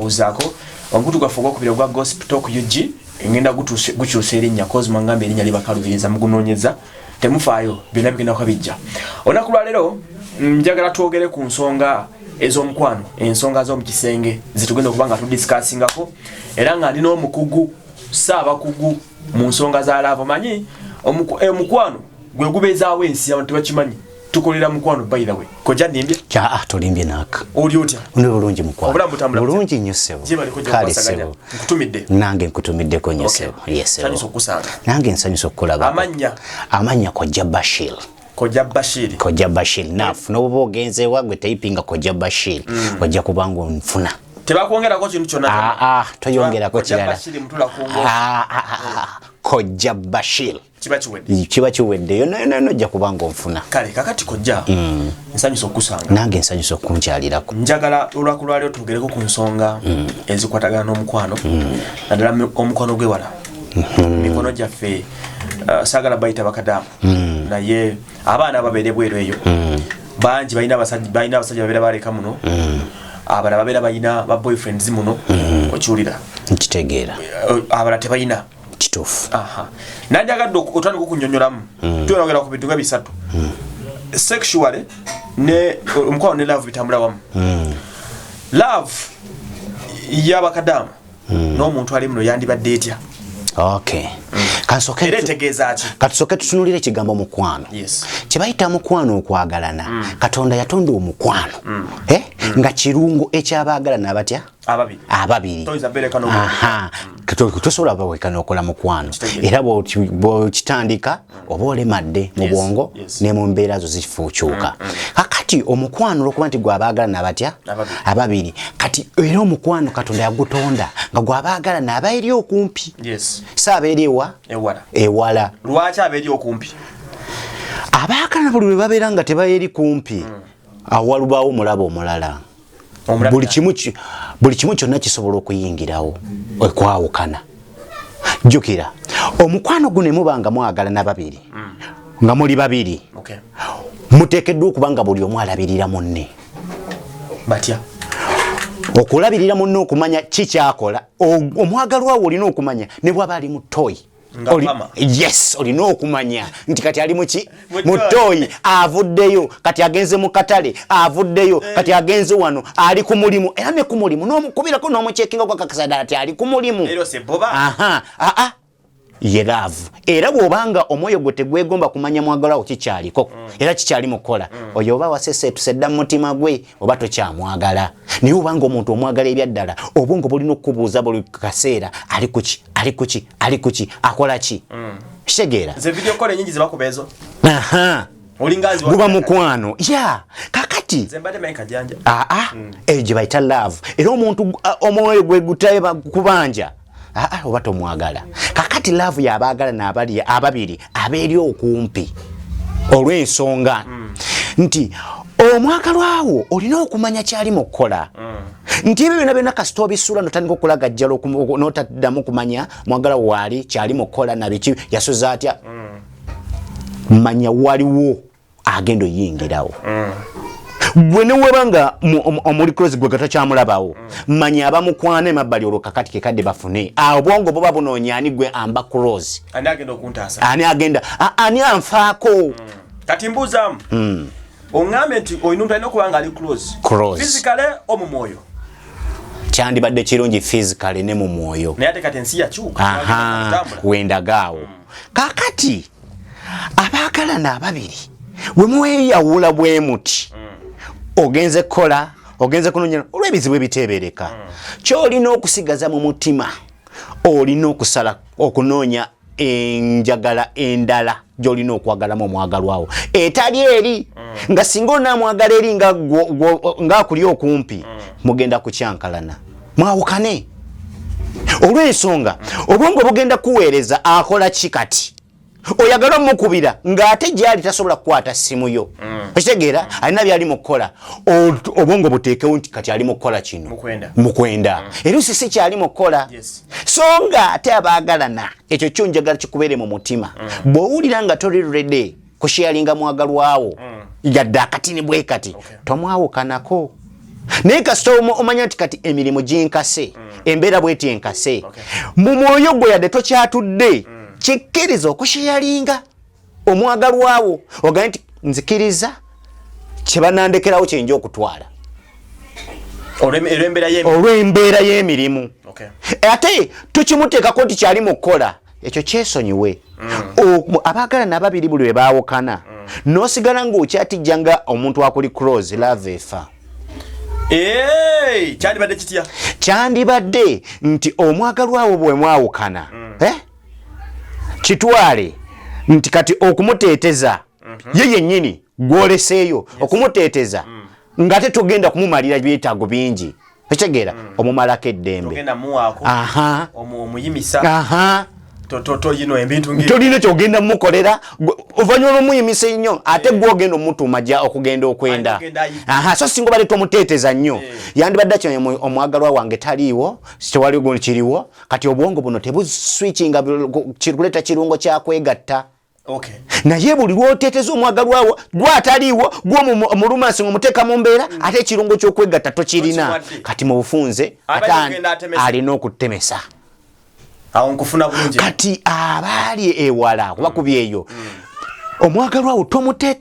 abuzako omuntu gwafuga ku biro gwa Gospel Talk UG ngenda gukyusa erinnya Kozma ngambe erinnya libakalubiriza mugunonyeza temufaayo bina bigenda kwabijja onakulwa lero njagala twogere ku nsonga ez'omukwano ensonga z'omu kisenge zitugenda okubanga tudiscussingako era nga alina omukugu saabakugu mu nsonga za lava manyi omukwano gwe gubeezaawo ensi abantu tebakimanyi tukolera mukwano by the way koja nimbye tolimbye naka oli otya ndi bulungi mukwano bulungi nnyo ssebo kale ssebo nkutumidde nange nkutumiddeko nnyo ssebo yes nsanyusa okusanga nange nsanyusa okulaba amanya Kojja Bashir nafuna oba ogenze wagwe tayipinga Kojja Bashir ojja kubanga onfuna tebakwongerako kintu kyonna toyongerako kirala Kojja Bashir kiba kiwedde yonna ojja kubanga onfuna kale kakati Kojja nsanyusa okusanga nange nsanyusa okunkyalirako njagala olwakulwaliro tugereko ku nsonga ezikwatagana n'omukwano naddala omukwano gwewala mikono gyaffe sagala bayita bakadamu naye abaana babeere bweru eyo bangi balina abasajja babeera baleka muno abala babeera balina ba boyfriends muno okiwulira nkitegeera abala tebalina kituufu nanjagadde otandika okunyonyolamu tuyogera ku bintu nga bisatu sexually ne omukwano ne love bitambula wamu love y'abakadamu n'omuntu ali muno yandibadde etya okay katusoke tutunulire ekigambo mukwano kyebayita mukwano okwagalana Katonda yatonda omukwano nga kirungo ekyabaagalana abatya ababiri tosobola bawekana okola mukwano era bw'okitandika oba olemadde mu bwongo ne mu mbeera zo zifuukyuka kakati omukwano olwokuba nti gwabaagalana abatya ababiri kati era omukwano Katonda yagutonda nga gwabaagalana aba eri okumpi saaba eri ewala lwaki aba eri okumpi abaagalana buli lwe babeera nga tebaeri kumpi awalubaawo omulaba omulala buli kimu kyonna kisobola okuyingirawo okwawukana jjukira omukwano guno mubanga mwagalana babiri nga muli babiri muteekeddwa okuba nga buli omu alabirira munne batya okulabirira munne okumanya kikyakola omwagalwawo olina okumanya ne bwaba ali mutoyi yes olina okumanya nti kati ali muki mutoyi avuddeyo kati agenze mu katale avuddeyo kati agenze wano ali ku mulimu era ne ku mulimu n'omukubirako n'omucekinga kwa kakasada ati ali ku mulimu ye love era bw'obanga omwoyo gwe tegwegomba kumanya mwagalwawo kikyaliko era kikyali mukola oyo oba wasesetuse dda mu mutima gwe oba tokyamwagala naye obanga omuntu omwagala ebyaddala obwongo bulina okubuuza buli kaseera ali kuki akola ki kitegeera guba mukwano kakati eyo gye bayita love era omuntu omwoyo gwe gutaba kubanja oba tomwagala kakati love y'abaagalana ababiri abeeri okumpi olw'ensonga nti omwagalwawo olina okumanya kyali mu kukola nti ebyo byonna kasita obisula notandika okulagajjala n'otaddamu kumanya mwagala waali kyali mu kukola nabiki yasoza atya manya waliwo agenda oyingirawo gwe ne webanga omuli close gwe gatakyamulabawo manya abamukwana emabbali olwo kakati kekadde bafune obwongo buba bunoonya ani gwe amba close ani agenda ani anfaako kati mbuuzaamu oŋŋambe nti oyina omuntu alina okuba nga ali close physically omu mwoyo kyandibadde kirungi physically ne mu mwoyo naye ate kati ensi yakyuka wendagaawo kakati abaagalana ababiri bwe mweyawula bwe muti ogenze kola ogenze kunonya olw'ebizibu ebiteebereka kyolina okusigaza mu mutima olina okusala okunoonya enjagala endala gyolina okwagalamu omwagalwawo etali eri nga singa onaamwagala eri ngaakuli okumpi mugenda kukyankalana mwawukane olw'ensonga obwongo bugenda kuweereza akola kikati oyagala omukubira ng'ate gyali tasobola kukwata simu yo okitegeera alina byali mu kukola obwongo buteekewo nti kati ali mu kukola kino mukwenda erusi si kyali mu kukola so nga ate abaagalana ekyo kyo njagala kikubeere mu mutima bw'owulira nga toli ready kusharinga mwagalwawo yadde akatini bwe kati tomwawukanako naye kasita omanya nti kati emirimu ginkase embeera bweti enkase mu mwoyo gwe yadde tokyatudde kikkiriza okusheyalinga omwagalwawo ogaye nti nzikiriza kyebanandekerawo kyenja okutwala olw'embeera y'emirimu ate tukimuteekako nti kyali mu kukola ekyo kyesonyiwe abaagalana ababiri buli bwe baawukana n'osigala ng'okyatijja nga omuntu akuli close love efa kyandibadde kitya kyandibadde nti omwagalwawo bwe mwawukana kitwale nti kati okumuteeteza ye yennyini gwoleseeyo okumuteeteza ng'ate togenda kumumalira byetaago bingi ekitegeera omumalako eddembe tolina kyogenda mumukolera oluvannyuma lw'omuyimisa ennyo ate gwogenda omutuuma okugenda okwenda so singa obadde tomuteeteza nnyo yandibadde kyo omwagalwa wange taliiwo tewali guno kiriwo kati obwongo buno tebuswikinga kuleeta kirungo kyakwegatta naye buli lwoteeteza omwagalwawo gwataliiwo gwomulumansi ng'omuteeka mu mbeera ate ekirungo ky'okwegatta tokirina kati mu bufunze alina okutemesa kati abaali ewala kubakubi eyo omwagalwawo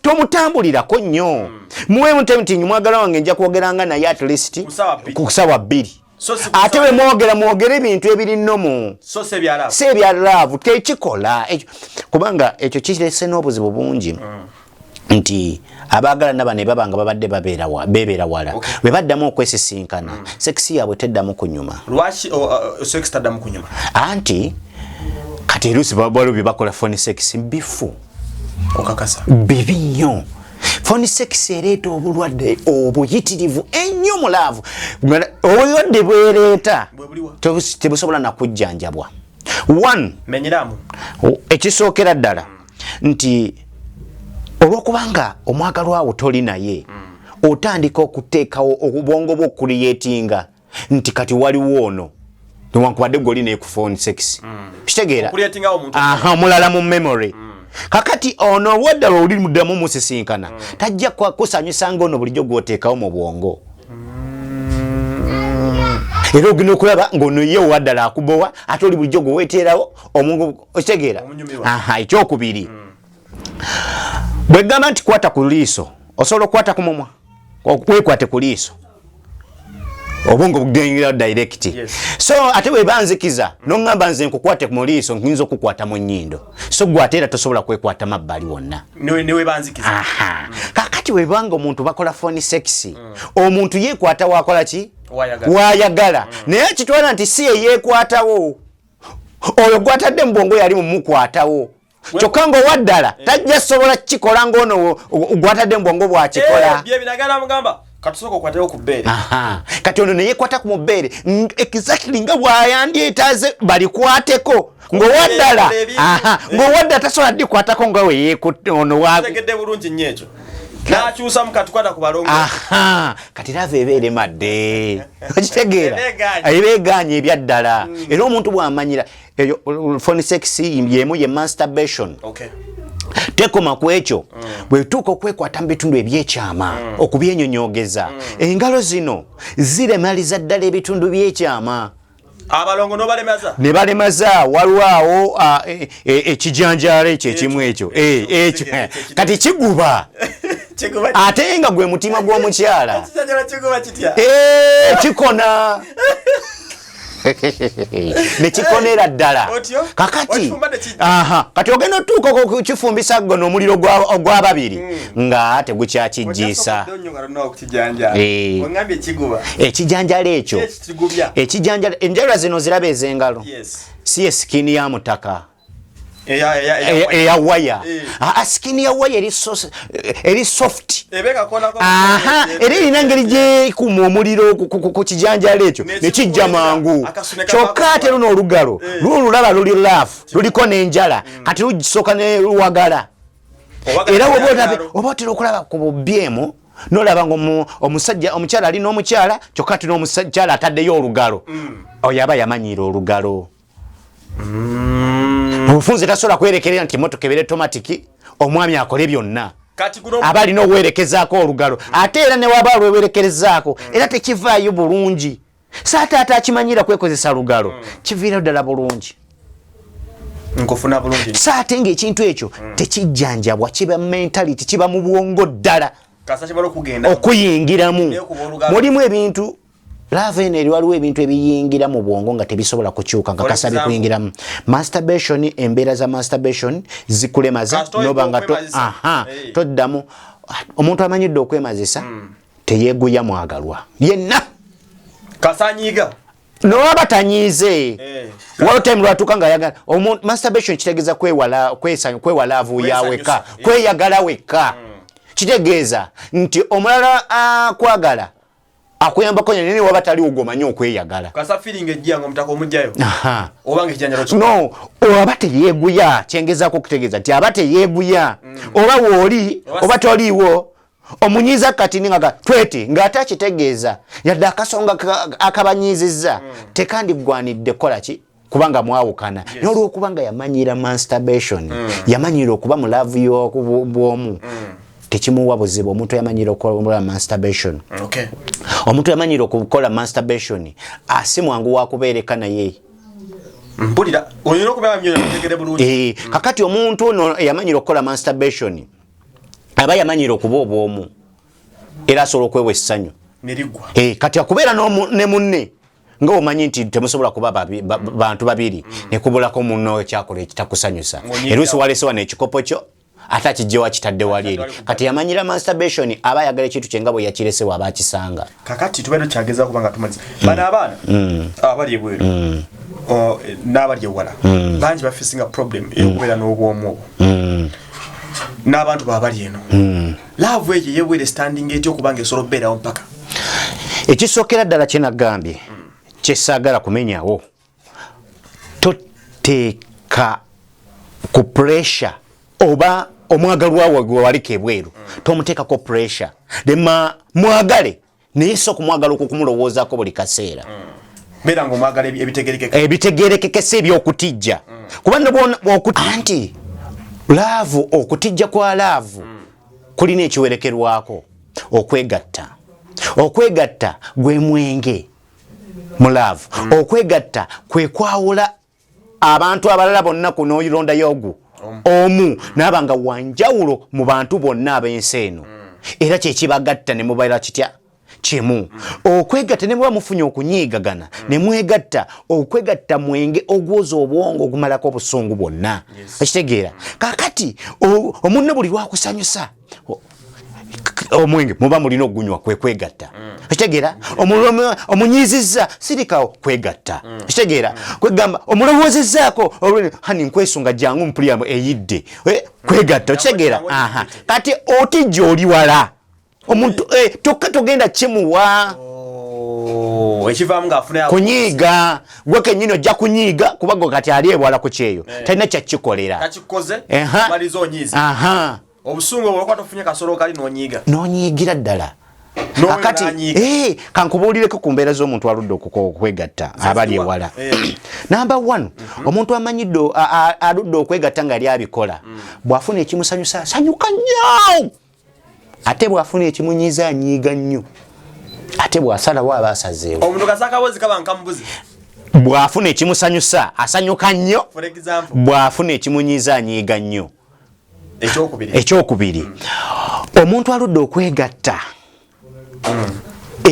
tomutambulirako nnyo muwe mutemu nti omwagalwa wange nja kwogeranga naye at least ku ssaawa 2 ate we mwogera ebintu ebiri nnomu si ebya laavu tekikola kubanga ekyo kirese n'obuzibu bungi nti abaagalana bano babanga babadde bebeera wala bwe baddamu okwesisinkana sekisi yaabwe teddamu kunyuma anti kati eruusi babalo bye bakola phone sex bifu bibi nnyo phone sex ereeta obulwadde obuyitirivu ennyo mu laavu obulwadde bwereeta tebusobola nakujjanjabwa ekisookera ddala nti olw'okubanga omwagalwawo toli naye otandika okuteekawo obwongo bwo okuliyetinga nti kati waliwo ono newankubadde gwe olina ku phone sex kitegeera omulala mu memory kakati ono olwaddala oli muddamu musisinkana tajja kusanyusa ngaono bulijjo gwoteekawo mu bwongo era ogenda okulaba ng'ono ye owaddala akubowa ate oli bulijjo gweweeteerawo omungu okitegeera ekyokubiri bwe gamba nti kwata ku liiso osobola okukwata ku mumwa wekwate ku liiso obwongo bugengira direct so ate bwe banzikiza n'oŋŋamba nze nkukwate mu liiso nyinza okukwata mu nnyindo so gwe ate era tosobola kwekwata mabbali wonna kakati bwe banga omuntu bakola phone sex omuntu yeekwata wakola ki wayagala naye kitwala nti si yeekwatawo oyo gwatadde mu bwongo yali mumukwatawo kyokka ng'owaddala tajja sobola kikola ng'ono gwatadde mu bwongo bwakikola kati ono neyekwata ku mubeere exactly nga bwayandyeetaaze balikwateko ng'owaddala tasobola ddikwatako nga weyeono kati lava ebeere madde okitegeera ebeeganye ebyaddala era omuntu bw'amanyira eyo phone sex yemu ye masturbation tekoma ku ekyo bwetuuka okwekwata mu bitundu ebyekyama okubyenyonyogeza engalo zino ziremaliza ddala ebitundu byekyama abalongo ne balemaza walwawo ekijanjalo ekyo ekimu ekyo kati kiguba ate nga gwe mutima gw'omukyala kikona nekikonera ddala kakati kati ogenda otuuka okukifumbisa gono omuliro ogw'ababiri nga tegukyakijjiisa ekijanjalo ekyo enjala zino ziraba ez'engalo si esikini ya mutaka eya waya sikini ya waya eri soft era erina engeri gyekuma omuliro ku kijanjalo ekyo nekijja mangu kyokka ate luno olugalo lululaba luli laafu luliko n'enjala kati lugisooka ne luwagala era oba otera okulaba ku bubyemu nolaba nga omukyala alina omukyala kyokka ate n'omukyala ataddeyo olugalo oyo aba yamanyiira olugalo obufunze tasobola kwerekerera nti emotoka ebeera automatic omwami akole byonna abalina owerekezaako olugalo ate era ne waba lwewerekerezaako era tekivaayo bulungi saata ate akimanyira kwekozesa lugalo kiviirayo ddala bulungi nkufuna bulungi saate ng'ekintu ekyo tekijjanjabwa kiba mentality kiba mu bwongo ddala okuyingiramu mulimu ebintu lave eno eri waliwo ebintu ebiyingira mu bwongo nga tebisobola kukyuka nga kasabi kuyingiramu masturbation embeera za masturbation zikulemaza noba nga toddamu omuntu amanyidde okwemazisa teyeeguya mwagalwa yenna kasanyiga noaba tanyize waliwo time lwatuuka nga ayagala masturbation kitegeeza kwewala avuuya weka kweyagala weka kitegeeza nti omulala akwagala akuyambako nyenene waba taliwo gomanyi okweyagala kasa feeling ejjango mutaka omujjayo oba ng'ekijanjalo no oba teyeeguya kyengezaako okutegeeza nti aba teyeeguya oba wooli oba toliiwo omunyiiza katini nga twete ng'ate akitegeeza yadde akasonga akabanyiizizza tekandiggwanidde kola ki kubanga mwawukana naye olw'okubanga yamanyira masturbation yamanyira okuba mu laavu y'obwomu tekimuwa buzibu omuntu yamanyira okukola masturbation omuntu yamanyira okukola masturbation asi mwangu wakubeereka naye mpulira olina okubeera myoyo mutegere bulungi kakati omuntu ono yamanyira okukola masturbation aba yamanyira okuba obwomu era asobola okwewa essanyu kati akubeera ne munne nga omanyi nti temusobola kuba bantu babiri nekubulako munno ekyakola ekitakusanyusa eruusi waleese wano ekikopo kyo ate akijje wakitadde wali eri kati yamanyira masturbation aba ayagala ekintu kye nga bwe yakiresewo aba akisanga kakati tubeera tukyageza kubanga tumaze bano abaana abali ebweru n'abali ewala bangi bafisinga problem ey'okubeera n'obwomu obwo n'abantu baabali eno laavu ekyo yebwere standing etyo okubanga esobola okubeerawo mpaka ekisookera ddala kye nagambye kyesaagala kumenyawo toteeka ku pressure oba omwagalwa wawe waliko ebweru tomuteekako pressure dema mwagale naye so kumwagala okukumulowoozaako buli kaseera beera ng'omwagala ebitegerekekese ebyokutijja kubanga anti laavu okutijja kwa laavu kulina ekiwerekerwako okwegatta gwe mwenge mu laavu okwegatta kwe kwawula abantu abalala bonna kuno oyirondayo ogu omu nabanga wanjawulo mu bantu bonna ab'ensi eno era kyekibagatta ne mubaira kitya kimu okwegatta ne muba mufunye okunyiigagana ne mwegatta okwegatta mwenge ogwoza obwongo ogumalako obusungu bwonna ekitegeera kakati omunne buli lwakusanyusa omwenge muba mulina okugunywa kwegatta ekitegeera omunyiizizza sirikawo kwegatta ekitegeera kwegamba omulowoozezaako hani nkwesunga jangu mpulira eyidde kwegatta ekitegeera kati otijja oli wala omuntu tokka togenda kimuwa ekivaamu ng'afuna kunyiiga gwe kennyini ojja kunyiiga kubanga kati ali ewala ku kyeyo talina kyakikolera kakikoze maliza onyiiza obusungu obwo tofunye kasolo kali n'onyiigira ddala akati kankubuulireko ku mbeera z'omuntu aludde okwegatta abali ewala number 1 omuntu amanyidde aludde okwegatta ng'ali abikola bw'afuna ekimusanyusa sanyuka nnyo ate bw'afuna ekimunyiiza anyiiga nnyo ate bw'asalawo aba asazeewo omuntu kasakabozi kaba nkambuzi bw'afuna ekimusanyusa asanyuka nnyo bw'afuna ekimunyiiza anyiiga nnyo ekyokubiri omuntu aludde okwegatta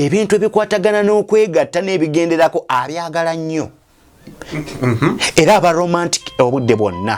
ebintu ebikwatagana n'okwegatta n'ebigenderako abyagala nnyo era aba romantic obudde bwonna